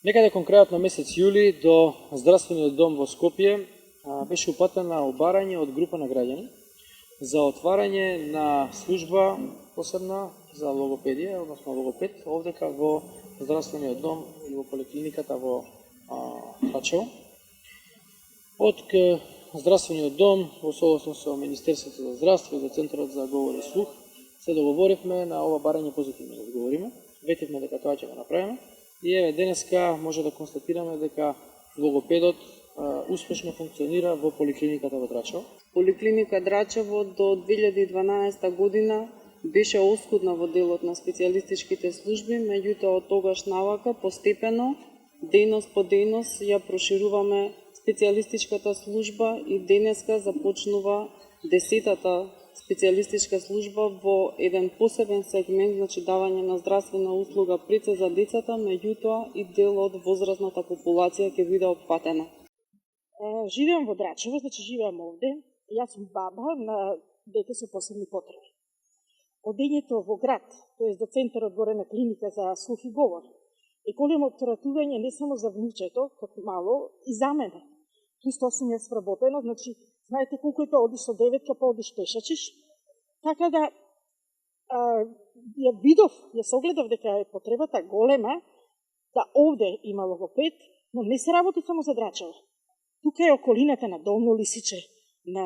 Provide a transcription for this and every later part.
Некаде конкретно месец јули до здравствениот дом во Скопје беше упатена обарање од група на граѓани за отварање на служба посебна за логопедија, односно логопед, овдека во здравствениот дом и во поликлиниката во Драчево. Од здравствениот дом, во согласно со Министерството за здравство и за Центарот за говор и слух, се договоривме на ова барање позитивно да одговориме. Ветивме дека тоа ќе го направиме. И еве денеска може да констатираме дека логопедот успешно функционира во поликлиниката во Драчево. Поликлиника Драчево до 2012 година беше оскудна во делот на специјалистичките служби, меѓутоа од тогаш навака постепено, дејност по дејност ја прошируваме специјалистичката служба и денеска започнува 10-та специјалистичка служба во еден посебен сегмент, значи давање на здравствена услуга пред се за децата, меѓутоа и дел од возрастната популација ќе биде опфатена. Живеам во Драчево, значи живеам овде. Јас сум баба на дете со посебни потреби. Одењето во град, тоест до центарот горе на клиника за слух и говор, е големо оптератување не само за внучето, како мало, и за мене. 308 јас вработена, значи, знаете колку е тоа, одиш со 9, па одиш пешачиш. Така да, ја видов, ја согледав дека е потребата голема, да овде има логопед, но не се работи само за Драчево. Тука е околината на Долно Лисиче, на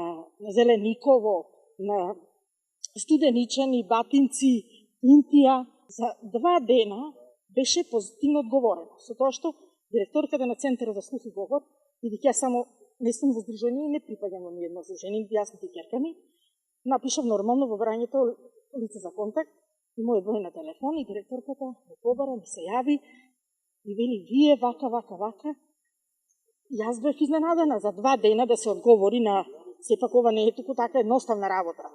Зелениково, на Студеничани, Батинци, Интија. За 2 дена беше позитивно одговорено, со тоа што директорката на Центарот за слух и говор, бидејќи јас само не сум во здружение и не припаѓам во ниедно здружение, јасните ќерками, напишав нормално во брањето лице за контакт и мојот број на телефон и директорката ме побара, ми се јави и вели вие вака. Јас бев изненадена за 2 дена да се одговори на, сепак ова не е туку така едноставна работа.